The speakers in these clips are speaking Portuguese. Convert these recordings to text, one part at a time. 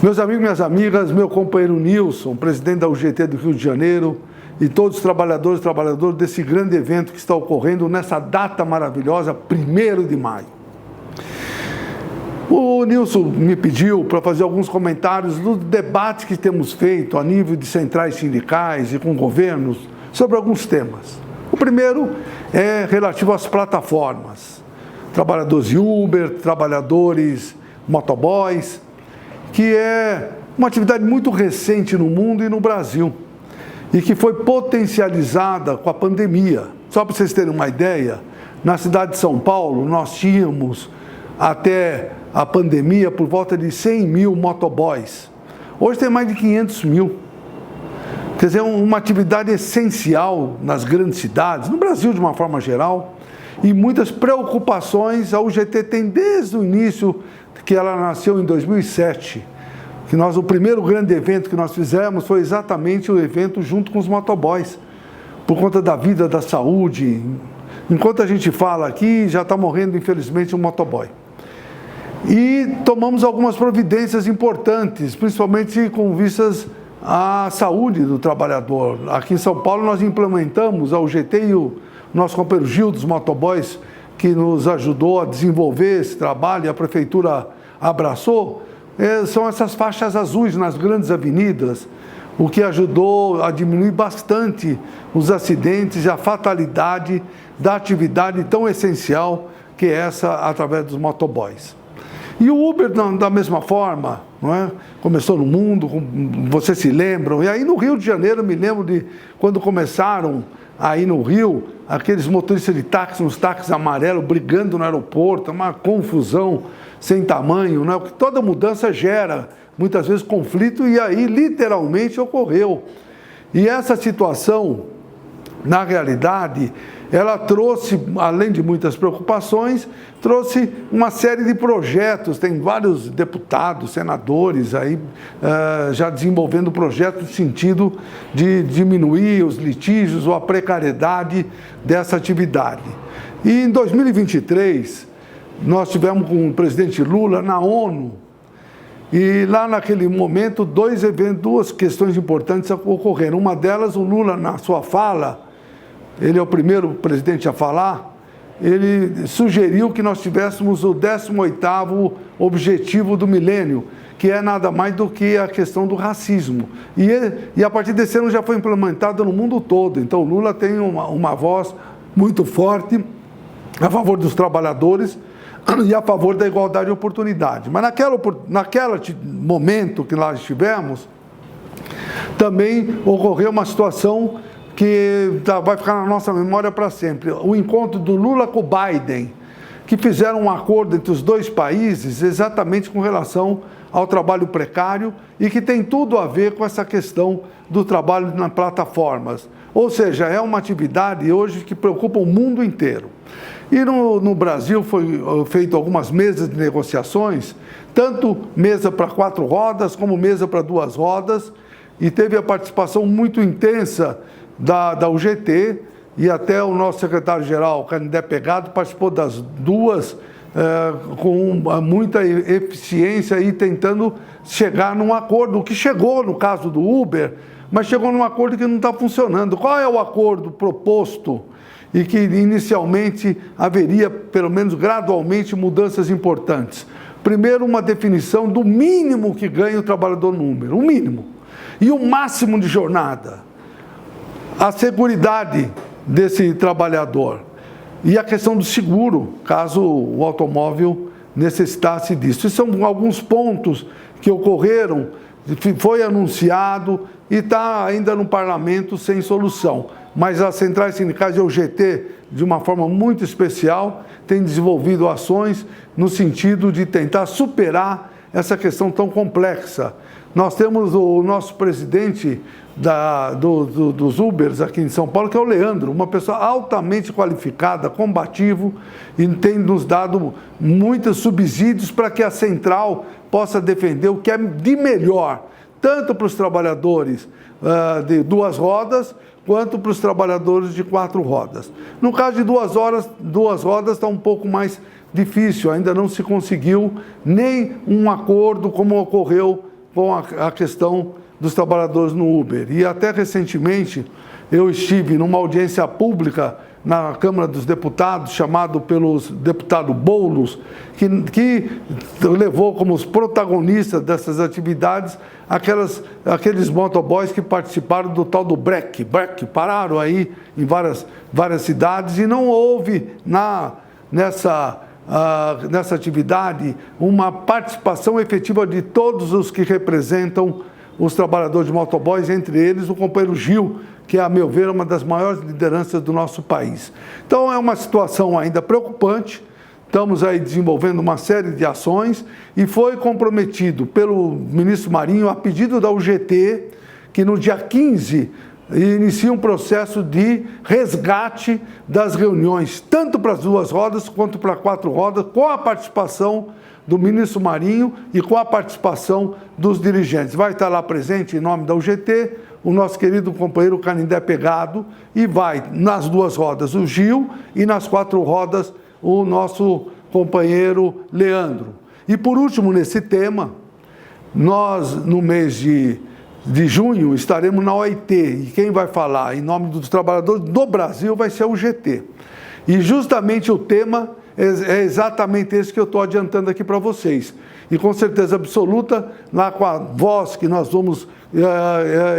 Meus amigos e minhas amigas, meu companheiro Nilson, presidente da UGT do Rio de Janeiro, e todos os trabalhadores e trabalhadoras desse grande evento que está ocorrendo nessa data maravilhosa, 1º de maio. O Nilson me pediu para fazer alguns comentários do debate que temos feito a nível de centrais sindicais e com governos sobre alguns temas. O primeiro é relativo às plataformas, trabalhadores de Uber, trabalhadores motoboys, que é uma atividade muito recente no mundo e no Brasil, e que foi potencializada com a pandemia. Só para vocês terem uma ideia, na cidade de São Paulo, nós tínhamos, até a pandemia, por volta de 100 mil motoboys. Hoje tem mais de 500 mil. Quer dizer, uma atividade essencial nas grandes cidades, no Brasil de uma forma geral, e muitas preocupações a UGT tem desde o início, que ela nasceu em 2007, que o primeiro grande evento que nós fizemos foi exatamente o evento junto com os motoboys, por conta da vida, da saúde. Enquanto a gente fala aqui, já está morrendo, infelizmente, um motoboy. E tomamos algumas providências importantes, principalmente com vistas à saúde do trabalhador. Aqui em São Paulo nós implementamos, a UGT e o nosso companheiro Gil dos motoboys, que nos ajudou a desenvolver esse trabalho e a prefeitura abraçou, são essas faixas azuis nas grandes avenidas, o que ajudou a diminuir bastante os acidentes e a fatalidade da atividade tão essencial que é essa através dos motoboys. E o Uber, da mesma forma, não é? Começou no mundo, vocês se lembram, e aí no Rio de Janeiro, me lembro de quando começaram aí no Rio, aqueles motoristas de táxi, uns táxis amarelos, brigando no aeroporto, uma confusão sem tamanho, né? O que toda mudança gera, muitas vezes, conflito, e aí literalmente ocorreu. E essa situação, na realidade, ela trouxe, além de muitas preocupações, trouxe uma série de projetos. Tem vários deputados, senadores aí já desenvolvendo projetos no sentido de diminuir os litígios ou a precariedade dessa atividade. E em 2023, nós tivemos com o presidente Lula na ONU, e lá naquele momento duas questões importantes ocorreram. Uma delas, o Lula, na sua fala, ele é o primeiro presidente a falar, ele sugeriu que nós tivéssemos o 18º objetivo do milênio, que é nada mais do que a questão do racismo. E a partir desse ano já foi implementado no mundo todo. Então o Lula tem uma voz muito forte a favor dos trabalhadores e a favor da igualdade de oportunidade. Mas naquele momento que nós estivemos, também ocorreu uma situação que vai ficar na nossa memória para sempre. O encontro do Lula com o Biden, que fizeram um acordo entre os dois países exatamente com relação ao trabalho precário e que tem tudo a ver com essa questão do trabalho nas plataformas. Ou seja, é uma atividade hoje que preocupa o mundo inteiro. E no Brasil foi feito algumas mesas de negociações, tanto mesa para 4 rodas como mesa para 2 rodas, e teve a participação muito intensa da UGT, e até o nosso secretário-geral, Canindé Pegado, participou das duas com muita eficiência e tentando chegar num acordo, que chegou no caso do Uber, mas chegou num acordo que não está funcionando. Qual é o acordo proposto? E que inicialmente haveria, pelo menos gradualmente, mudanças importantes. Primeiro, uma definição do mínimo que ganha o trabalhador no Uber, o mínimo, e o máximo de jornada. A seguridade desse trabalhador e a questão do seguro, caso o automóvel necessitasse disso. Esses são alguns pontos que ocorreram, foi anunciado e está ainda no parlamento sem solução. Mas as centrais sindicais e o UGT, de uma forma muito especial, têm desenvolvido ações no sentido de tentar superar essa questão tão complexa. Nós temos o nosso presidente dos Ubers aqui em São Paulo, que é o Leandro, uma pessoa altamente qualificada, combativo, e tem nos dado muitos subsídios para que a central possa defender o que é de melhor, tanto para os trabalhadores de 2 rodas, quanto para os trabalhadores de 4 rodas. No caso de 2 rodas está um pouco mais difícil, ainda não se conseguiu nem um acordo como ocorreu com a questão dos trabalhadores no Uber. E até recentemente eu estive numa audiência pública na Câmara dos Deputados, chamado pelo deputado Boulos, que levou como os protagonistas dessas atividades aqueles motoboys que participaram do tal do break, pararam aí em várias cidades, e não houve nessa atividade uma participação efetiva de todos os que representam os trabalhadores de motoboys, entre eles o companheiro Gil, que, a meu ver, é uma das maiores lideranças do nosso país. Então, é uma situação ainda preocupante. Estamos aí desenvolvendo uma série de ações e foi comprometido pelo ministro Marinho, a pedido da UGT, que no dia 15 inicia um processo de resgate das reuniões, tanto para as 2 rodas quanto para 4 rodas, com a participação do ministro Marinho e com a participação dos dirigentes. Vai estar lá presente, em nome da UGT, o nosso querido companheiro Canindé Pegado, e vai nas 2 rodas o Gil e nas 4 rodas o nosso companheiro Leandro. E por último, nesse tema, nós no mês de junho estaremos na OIT, e quem vai falar em nome dos trabalhadores do Brasil vai ser a UGT. E justamente o tema é exatamente esse que eu estou adiantando aqui para vocês. E com certeza absoluta, lá com a voz que nós vamos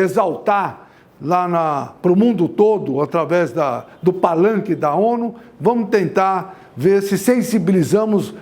exaltar lá para o mundo todo, através do palanque da ONU, vamos tentar ver se sensibilizamos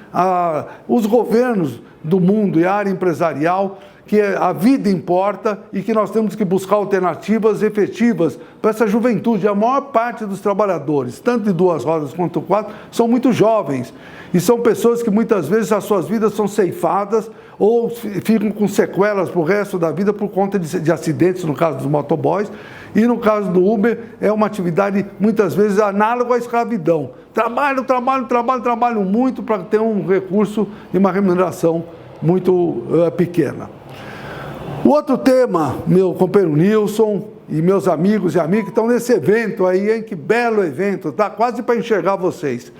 os governos do mundo e a área empresarial, que a vida importa e que nós temos que buscar alternativas efetivas para essa juventude. A maior parte dos trabalhadores, tanto de 2 rodas quanto 4, são muito jovens. E são pessoas que muitas vezes as suas vidas são ceifadas ou ficam com sequelas para o resto da vida por conta de acidentes, no caso dos motoboys. E no caso do Uber, é uma atividade muitas vezes análoga à escravidão. Trabalham muito para ter um recurso e uma remuneração muito pequena. O outro tema, meu companheiro Nilson e meus amigos e amigas que estão nesse evento aí, hein? Que belo evento, tá quase para enxergar vocês.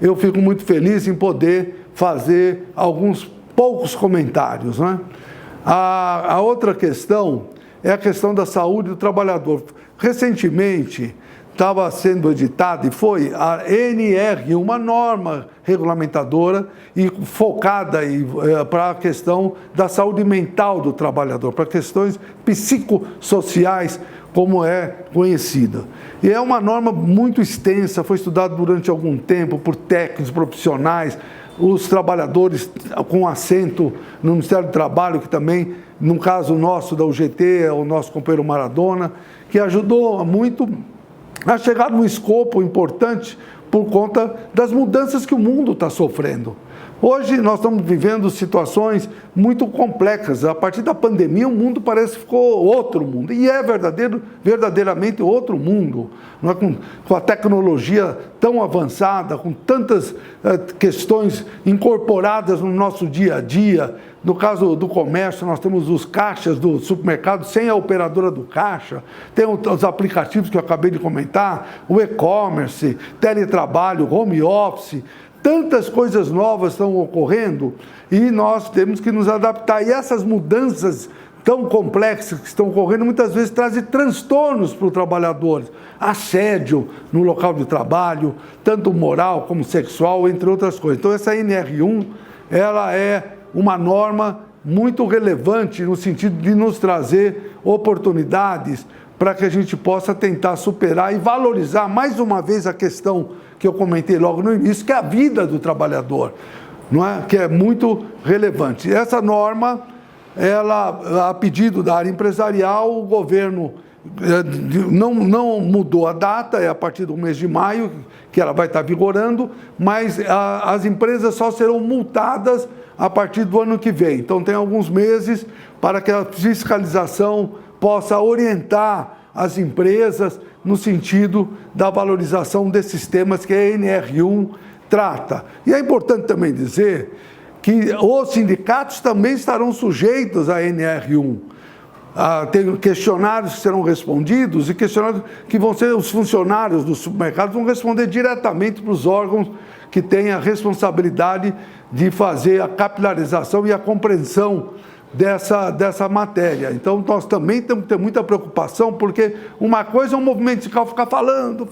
Eu fico muito feliz em poder fazer alguns poucos comentários, né? A outra questão é a questão da saúde do trabalhador. Recentemente estava sendo editada e foi a NR, uma norma regulamentadora e focada para a questão da saúde mental do trabalhador, para questões psicossociais, como é conhecida. E é uma norma muito extensa, foi estudada durante algum tempo por técnicos profissionais, os trabalhadores com assento no Ministério do Trabalho, que também, no caso nosso da UGT, é o nosso companheiro Maradona, que ajudou muito a chegar num escopo importante por conta das mudanças que o mundo está sofrendo. Hoje nós estamos vivendo situações muito complexas. A partir da pandemia, o mundo parece que ficou outro mundo. E é verdadeiramente outro mundo. Não é? Com a tecnologia tão avançada, com tantas questões incorporadas no nosso dia a dia. No caso do comércio, nós temos os caixas do supermercado sem a operadora do caixa, tem os aplicativos que eu acabei de comentar, o e-commerce, teletrabalho, home office. Tantas coisas novas estão ocorrendo e nós temos que nos adaptar. E essas mudanças tão complexas que estão ocorrendo muitas vezes trazem transtornos para o trabalhador. Assédio no local de trabalho, tanto moral como sexual, entre outras coisas. Então essa NR1, ela é uma norma muito relevante no sentido de nos trazer oportunidades para que a gente possa tentar superar e valorizar mais uma vez a questão que eu comentei logo no início, que é a vida do trabalhador, não é? Que é muito relevante. Essa norma, ela, a pedido da área empresarial, o governo não mudou a data, é a partir do mês de maio que ela vai estar vigorando, mas as empresas só serão multadas a partir do ano que vem. Então tem alguns meses para que a fiscalização possa orientar as empresas no sentido da valorização desses temas que a NR1 trata. E é importante também dizer que os sindicatos também estarão sujeitos à NR1. Tem questionários que serão respondidos e questionários que vão ser os funcionários dos supermercados vão responder diretamente para os órgãos que têm a responsabilidade de fazer a capilarização e a compreensão dessa matéria. Então, nós também temos que ter muita preocupação, porque uma coisa é um movimento sindical ficar falando,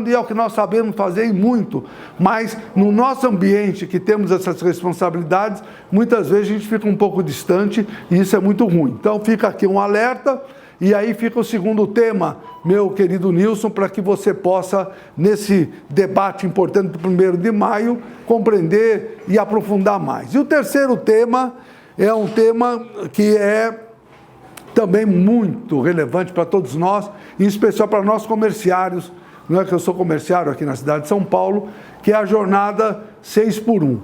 e é o que nós sabemos fazer e muito, mas no nosso ambiente que temos essas responsabilidades, muitas vezes a gente fica um pouco distante e isso é muito ruim. Então, fica aqui um alerta. E aí fica o segundo tema, meu querido Nilson, para que você possa, nesse debate importante do 1º de maio, compreender e aprofundar mais. E o terceiro tema é um tema que é também muito relevante para todos nós, em especial para nós comerciários, não é que eu sou comerciário aqui na cidade de São Paulo, que é a jornada 6x1.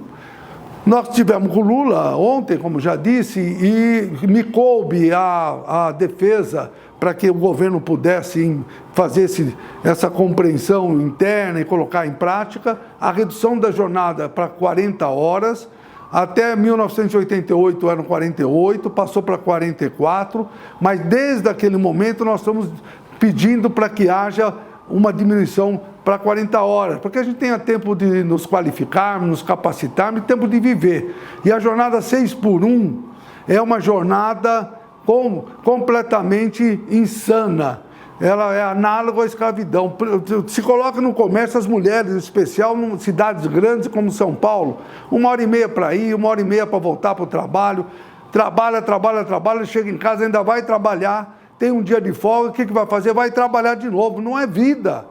Nós tivemos com o Lula ontem, como já disse, e me coube a defesa para que o governo pudesse fazer essa compreensão interna e colocar em prática a redução da jornada para 40 horas. Até 1988 eram 48, passou para 44, mas desde aquele momento nós estamos pedindo para que haja uma diminuição para 40 horas, porque a gente tenha tempo de nos qualificarmos, nos capacitarmos e tempo de viver. E a jornada 6x1 é uma jornada completamente insana. Ela é análoga à escravidão. Se coloca no comércio as mulheres, em especial em cidades grandes como São Paulo, 1h30 para ir, 1h30 para voltar para o trabalho, trabalha, chega em casa, ainda vai trabalhar, tem um dia de folga, o que vai fazer? Vai trabalhar de novo, não é vida.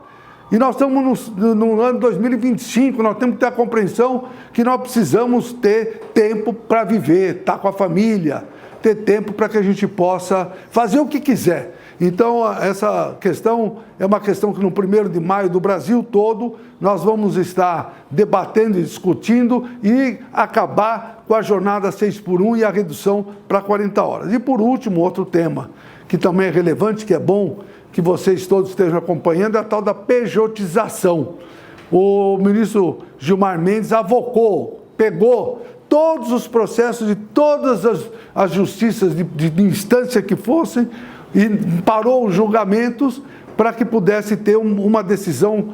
E nós estamos no ano 2025, nós temos que ter a compreensão que nós precisamos ter tempo para viver, estar com a família, ter tempo para que a gente possa fazer o que quiser. Então, essa questão é uma questão que no 1º de maio do Brasil todo, nós vamos estar debatendo e discutindo e acabar com a jornada 6x1 e a redução para 40 horas. E por último, outro tema que também é relevante, que é bom que vocês todos estejam acompanhando, é a tal da pejotização. O ministro Gilmar Mendes pegou todos os processos de todas as justiças de instância que fossem e parou os julgamentos para que pudesse ter uma decisão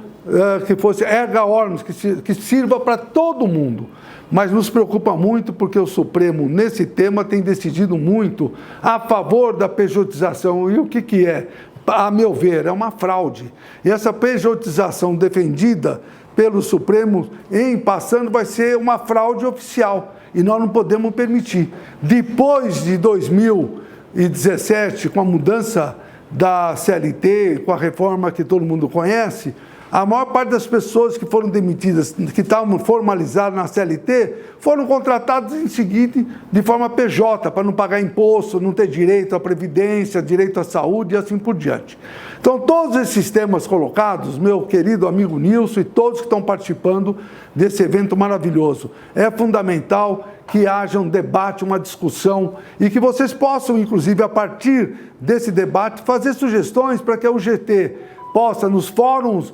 que fosse erga omnes, que sirva para todo mundo. Mas nos preocupa muito porque o Supremo, nesse tema, tem decidido muito a favor da pejotização. E o que é? A meu ver, é uma fraude. E essa pejotização defendida pelo Supremo, em passando, vai ser uma fraude oficial. E nós não podemos permitir. Depois de 2017, com a mudança da CLT, com a reforma que todo mundo conhece, a maior parte das pessoas que foram demitidas, que estavam formalizadas na CLT, foram contratadas em seguida de forma PJ, para não pagar imposto, não ter direito à previdência, direito à saúde e assim por diante. Então, todos esses temas colocados, meu querido amigo Nilson e todos que estão participando desse evento maravilhoso, é fundamental que haja um debate, uma discussão e que vocês possam, inclusive, a partir desse debate, fazer sugestões para que a UGT possa, nos fóruns,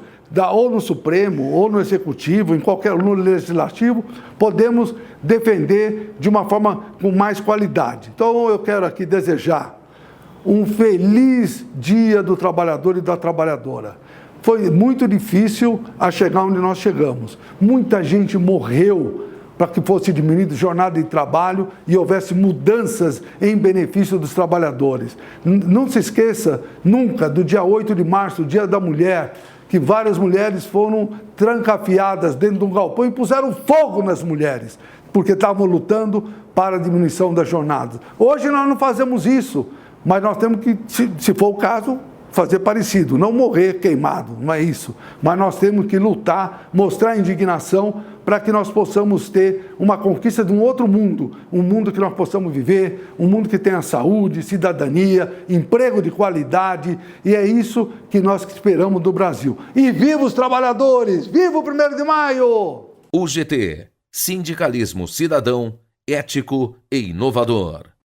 ou no Supremo, ou no Executivo, no Legislativo, podemos defender de uma forma com mais qualidade. Então, eu quero aqui desejar um feliz dia do trabalhador e da trabalhadora. Foi muito difícil a chegar onde nós chegamos. Muita gente morreu para que fosse diminuída a jornada de trabalho e houvesse mudanças em benefício dos trabalhadores. Não se esqueça nunca do dia 8 de março, o Dia da Mulher, que várias mulheres foram trancafiadas dentro de um galpão e puseram fogo nas mulheres, porque estavam lutando para a diminuição das jornadas. Hoje nós não fazemos isso, mas nós temos que, se for o caso, fazer parecido, não morrer queimado, não é isso. Mas nós temos que lutar, mostrar indignação para que nós possamos ter uma conquista de um outro mundo, um mundo que nós possamos viver, um mundo que tenha saúde, cidadania, emprego de qualidade, e é isso que nós esperamos do Brasil. E viva os trabalhadores! Viva o 1º de maio! UGT, sindicalismo cidadão, ético e inovador.